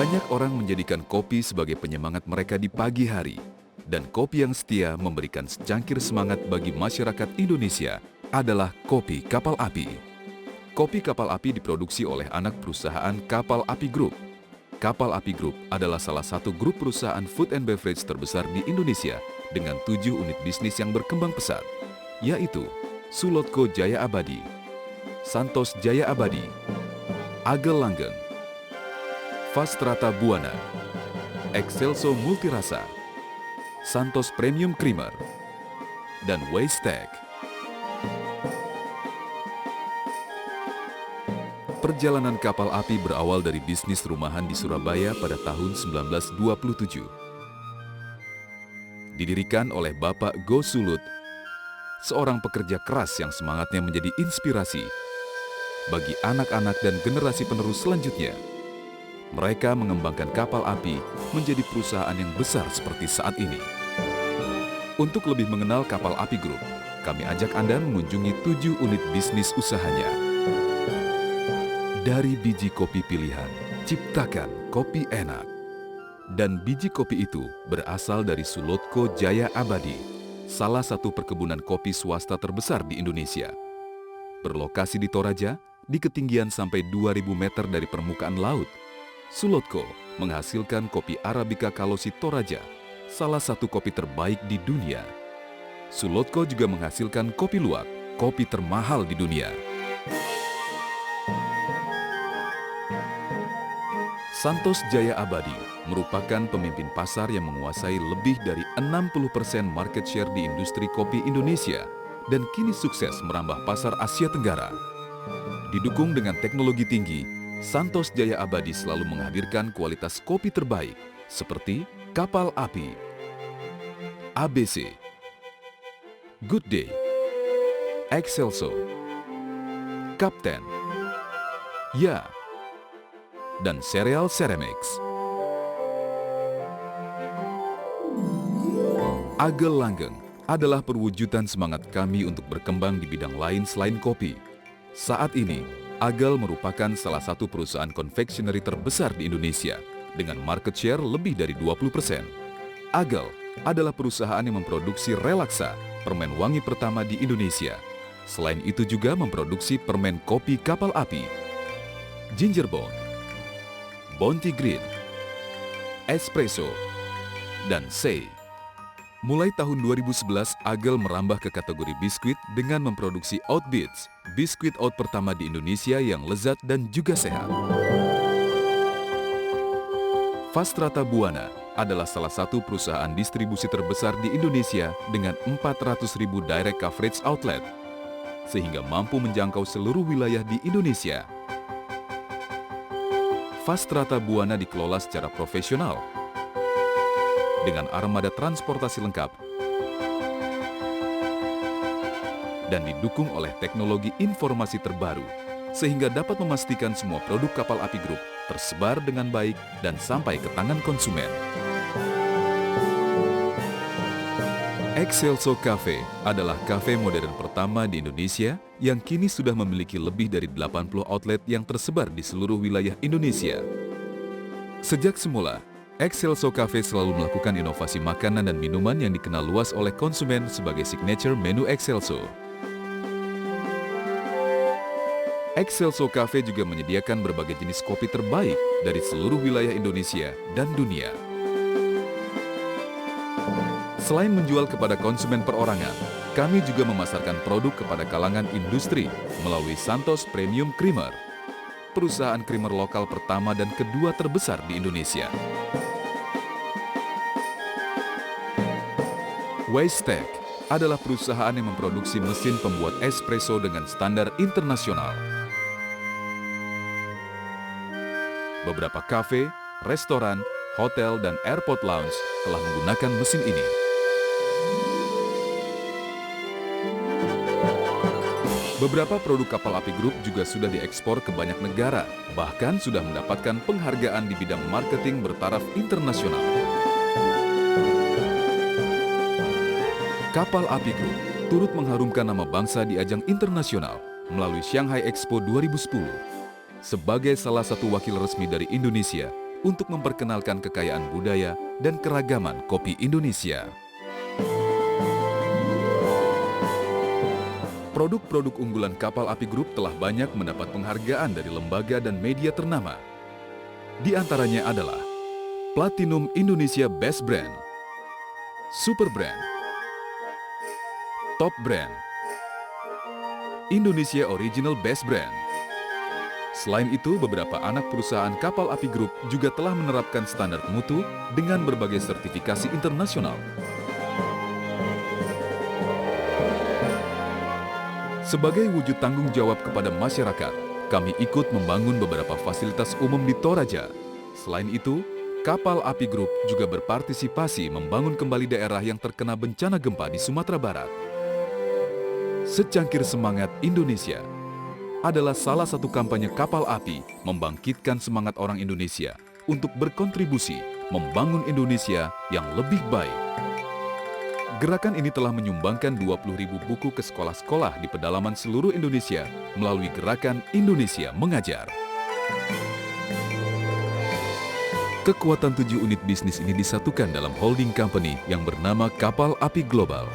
Banyak orang menjadikan kopi sebagai penyemangat mereka di pagi hari. Dan kopi yang setia memberikan secangkir semangat bagi masyarakat Indonesia adalah kopi Kapal Api. Kopi Kapal Api diproduksi oleh anak perusahaan Kapal Api Group. Kapal Api Group adalah salah satu grup perusahaan food and beverage terbesar di Indonesia dengan 7 unit bisnis yang berkembang pesat, yaitu Sulotko Jaya Abadi, Santos Jaya Abadi, Agel Langgeng, Fastrata Buana, Excelso Multirasa, Santos Premium Creamer, dan Waystek. Perjalanan Kapal Api berawal dari bisnis rumahan di Surabaya pada tahun 1927. Didirikan oleh Bapak Go Sulut, seorang pekerja keras yang semangatnya menjadi inspirasi bagi anak-anak dan generasi penerus selanjutnya. Mereka mengembangkan Kapal Api menjadi perusahaan yang besar seperti saat ini. Untuk lebih mengenal Kapal Api Group, kami ajak Anda mengunjungi 7 unit bisnis usahanya. Dari biji kopi pilihan, ciptakan kopi enak. Dan biji kopi itu berasal dari Sulotko Jaya Abadi, salah satu perkebunan kopi swasta terbesar di Indonesia. Berlokasi di Toraja, di ketinggian sampai 2000 meter dari permukaan laut, Sulotko menghasilkan kopi Arabica Kalosi Toraja, salah satu kopi terbaik di dunia. Sulotko juga menghasilkan kopi luwak, kopi termahal di dunia. Santos Jaya Abadi merupakan pemimpin pasar yang menguasai lebih dari 60% market share di industri kopi Indonesia dan kini sukses merambah pasar Asia Tenggara. Didukung dengan teknologi tinggi, Santos Jaya Abadi selalu menghadirkan kualitas kopi terbaik seperti Kapal Api, ABC, Good Day, Excelso, Kapten, Ya, dan Cereal Ceramics. Agel Langgeng adalah perwujudan semangat kami untuk berkembang di bidang lain selain kopi. Saat ini, Agel merupakan salah satu perusahaan konfeksioneri terbesar di Indonesia dengan market share lebih dari 20%. Agel adalah perusahaan yang memproduksi Relaxa, permen wangi pertama di Indonesia. Selain itu juga memproduksi permen kopi Kapal Api, Gingerbone, Bounty Green, Espresso, dan Sei. Mulai tahun 2011, Agel merambah ke kategori biskuit dengan memproduksi Oat Bits, biskuit oat pertama di Indonesia yang lezat dan juga sehat. Fastrata Buana adalah salah satu perusahaan distribusi terbesar di Indonesia dengan 400.000 direct coverage outlet, sehingga mampu menjangkau seluruh wilayah di Indonesia. Fastrata Buana dikelola secara profesional dengan armada transportasi lengkap dan didukung oleh teknologi informasi terbaru sehingga dapat memastikan semua produk Kapal Api Group tersebar dengan baik dan sampai ke tangan konsumen. Excelso Cafe adalah kafe modern pertama di Indonesia yang kini sudah memiliki lebih dari 80 outlet yang tersebar di seluruh wilayah Indonesia. Sejak semula, Excelso Cafe selalu melakukan inovasi makanan dan minuman yang dikenal luas oleh konsumen sebagai signature menu Excelso. Excelso Cafe juga menyediakan berbagai jenis kopi terbaik dari seluruh wilayah Indonesia dan dunia. Selain menjual kepada konsumen perorangan, kami juga memasarkan produk kepada kalangan industri melalui Santos Premium Creamer, perusahaan creamer lokal pertama dan kedua terbesar di Indonesia. Waystek adalah perusahaan yang memproduksi mesin pembuat espresso dengan standar internasional. Beberapa kafe, restoran, hotel, dan airport lounge telah menggunakan mesin ini. Beberapa produk Kapal Api Group juga sudah diekspor ke banyak negara, bahkan sudah mendapatkan penghargaan di bidang marketing bertaraf internasional. Kapal Api Group turut mengharumkan nama bangsa di ajang internasional melalui Shanghai Expo 2010. Sebagai salah satu wakil resmi dari Indonesia, untuk memperkenalkan kekayaan budaya dan keragaman kopi Indonesia. Produk-produk unggulan Kapal Api Group telah banyak mendapat penghargaan dari lembaga dan media ternama. Di antaranya adalah Platinum Indonesia Best Brand, Super Brand, Top Brand, Indonesia Original Best Brand. Selain itu, beberapa anak perusahaan Kapal Api Group juga telah menerapkan standar mutu dengan berbagai sertifikasi internasional. Sebagai wujud tanggung jawab kepada masyarakat, kami ikut membangun beberapa fasilitas umum di Toraja. Selain itu, Kapal Api Group juga berpartisipasi membangun kembali daerah yang terkena bencana gempa di Sumatera Barat. Secangkir Semangat Indonesia adalah salah satu kampanye Kapal Api membangkitkan semangat orang Indonesia untuk berkontribusi membangun Indonesia yang lebih baik. Gerakan ini telah menyumbangkan 20.000 buku ke sekolah-sekolah di pedalaman seluruh Indonesia melalui gerakan Indonesia Mengajar. Kekuatan 7 unit bisnis ini disatukan dalam holding company yang bernama Kapal Api Global.